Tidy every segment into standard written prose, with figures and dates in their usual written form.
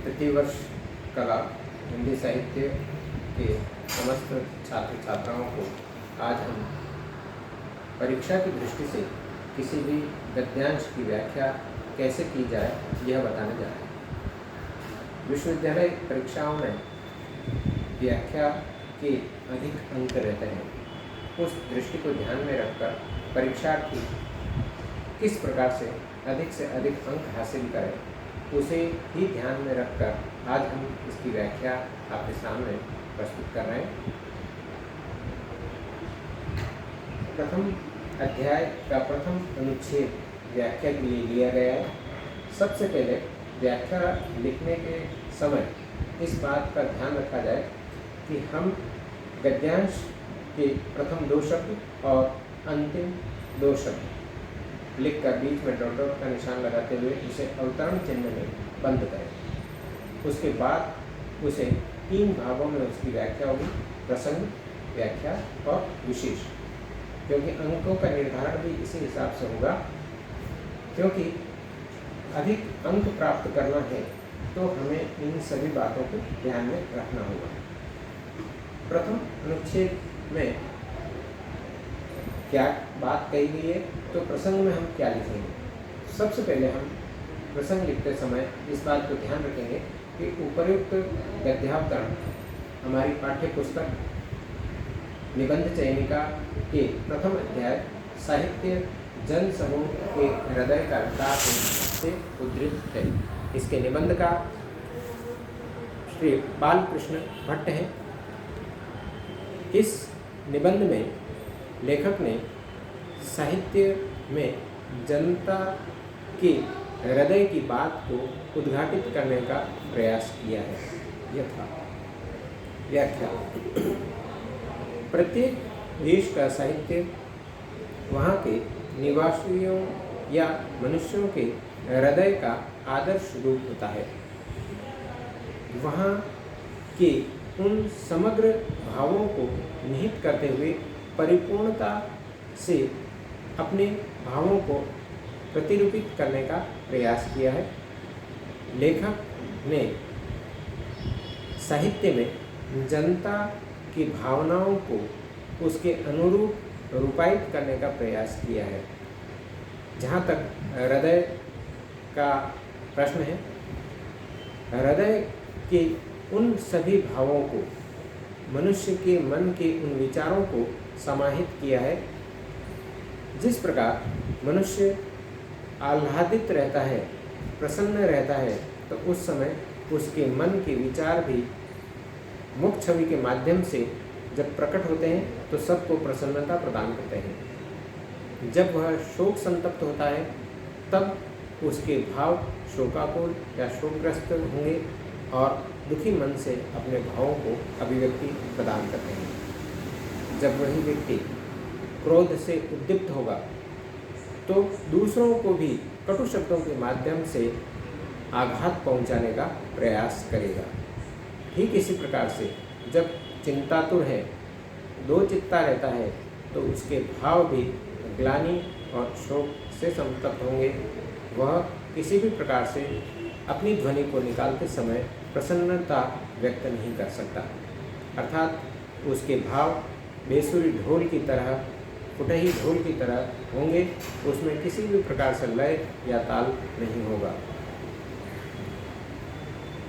तृतीय वर्ष कला हिंदी साहित्य के समस्त छात्र छात्राओं को आज हम परीक्षा की दृष्टि से किसी भी गद्यांश की व्याख्या कैसे की जाए यह बताने जा रहे हैं। विश्वविद्यालय परीक्षाओं में व्याख्या के अधिक अंक रहते हैं। उस दृष्टि को ध्यान में रखकर परीक्षार्थी किस प्रकार से अधिक अंक हासिल करें, उसे ही ध्यान में रखकर आज हम इसकी व्याख्या आपके सामने प्रस्तुत कर रहे हैं। प्रथम अध्याय का प्रथम अनुच्छेद व्याख्या के लिए लिया गया है। सबसे पहले व्याख्या लिखने के समय इस बात का ध्यान रखा जाए कि हम गद्यांश के प्रथम दो शब्द और अंतिम दो शब्द लिखकर बीच में डॉट डॉट का निशान लगाते हुए इसे अवतरण चिन्ह में बंद करें। उसके बाद उसे तीन भागों में उसकी व्याख्या होगी: प्रसंग, व्याख्या और विशेष। क्योंकि अंकों का निर्धारण भी इसी हिसाब से होगा, क्योंकि अधिक अंक प्राप्त करना है तो हमें इन सभी बातों को ध्यान में रखना होगा। प्रथम अनुच्छेद में क्या बात कही गई है, तो प्रसंग में हम क्या लिखेंगे। सबसे पहले हम प्रसंग लिखते समय इस बात को ध्यान रखेंगे कि उपर्युक्त गद्यावतरण हमारी पाठ्य पुस्तक निबंध चयनिका के प्रथम अध्याय साहित्य जन समूह के हृदय का विकास से उद्धृत है। इसके निबंधकार श्री बालकृष्ण भट्ट हैं। इस निबंध में लेखक ने साहित्य में जनता के हृदय की बात को उद्घाटित करने का प्रयास किया है। यथा व्याख्या: प्रत्येक देश का साहित्य वहाँ के निवासियों या मनुष्यों के हृदय का आदर्श रूप होता है। वहाँ के उन समग्र भावों को निहित करते हुए परिपूर्णता से अपने भावों को प्रतिरूपित करने का प्रयास किया है। लेखक ने साहित्य में जनता की भावनाओं को उसके अनुरूप रूपायित करने का प्रयास किया है। जहाँ तक हृदय का प्रश्न है, हृदय के उन सभी भावों को, मनुष्य के मन के उन विचारों को समाहित किया है। जिस प्रकार मनुष्य आह्लादित रहता है, प्रसन्न रहता है, तो उस समय उसके मन के विचार भी मुख छवि के माध्यम से जब प्रकट होते हैं तो सबको प्रसन्नता प्रदान करते हैं। जब वह शोक संतप्त होता है तब उसके भाव शोकाकुल या शोकग्रस्त होंगे और दुखी मन से अपने भावों को अभिव्यक्ति प्रदान करते हैं। जब वही व्यक्ति क्रोध से उद्दीप्त होगा तो दूसरों को भी कटु शब्दों के माध्यम से आघात पहुंचाने का प्रयास करेगा। ठीक इसी प्रकार से जब चिंतातुर है, दो चित्ता रहता है, तो उसके भाव भी ग्लानि और शोक से संतप्त होंगे। वह किसी भी प्रकार से अपनी ध्वनि को निकालते समय प्रसन्नता व्यक्त नहीं कर सकता, अर्थात उसके भाव बेसुरी ढोल की तरह, कुटही ढोल की तरह होंगे। उसमें किसी भी प्रकार से लय या ताल नहीं होगा।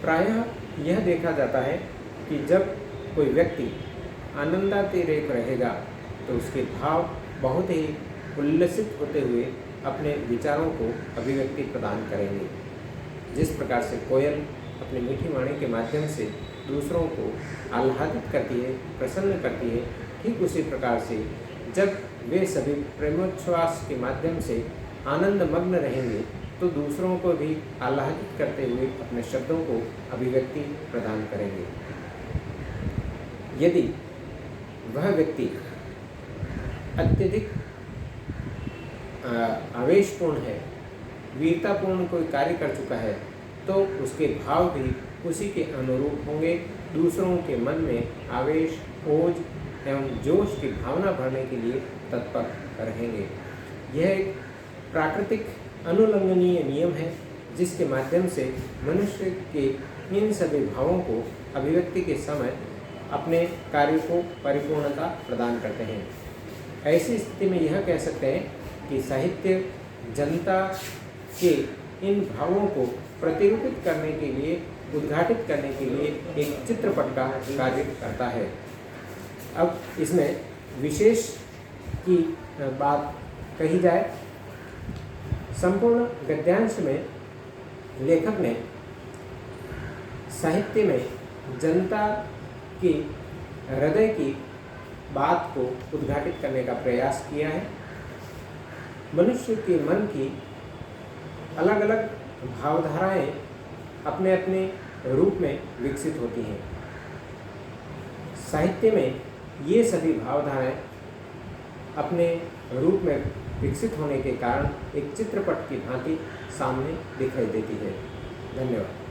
प्रायः यह देखा जाता है कि जब कोई व्यक्ति आनंदातिरेक रहेगा तो उसके भाव बहुत ही उल्लसित होते हुए अपने विचारों को अभिव्यक्ति प्रदान करेंगे। जिस प्रकार से कोयल अपनी मीठी वाणी के माध्यम से दूसरों को आह्लादित करती है, प्रसन्न करती है, ठीक उसी प्रकार से जब वे सभी प्रेमोच्छ्वास के माध्यम से आनंद मग्न रहेंगे तो दूसरों को भी आह्लादित करते हुए अपने शब्दों को अभिव्यक्ति प्रदान करेंगे। यदि वह व्यक्ति अत्यधिक आवेशपूर्ण है, वीरतापूर्ण कोई कार्य कर चुका है, तो उसके भाव भी उसी के अनुरूप होंगे। दूसरों के मन में आवेश, ओज एवं जोश की भावना भरने के लिए तत्पर रहेंगे। यह एक प्राकृतिक अनुलंघनीय नियम है जिसके माध्यम से मनुष्य के इन सभी भावों को अभिव्यक्ति के समय अपने कार्य को परिपूर्णता प्रदान करते हैं। ऐसी स्थिति में यह कह सकते हैं कि साहित्य जनता के इन भावों को प्रतिरूपित करने के लिए, उद्घाटित करने के लिए एक चित्रपट का कार्य करता है। अब इसमें विशेष की बात कही जाए, संपूर्ण गद्यांश में लेखक ने साहित्य में जनता की हृदय की बात को उद्घाटित करने का प्रयास किया है। मनुष्य के मन की अलग अलग भावधाराएं अपने अपने रूप में विकसित होती हैं। साहित्य में ये सभी भावधाराएं अपने रूप में विकसित होने के कारण एक चित्रपट की भांति सामने दिखाई देती है। धन्यवाद।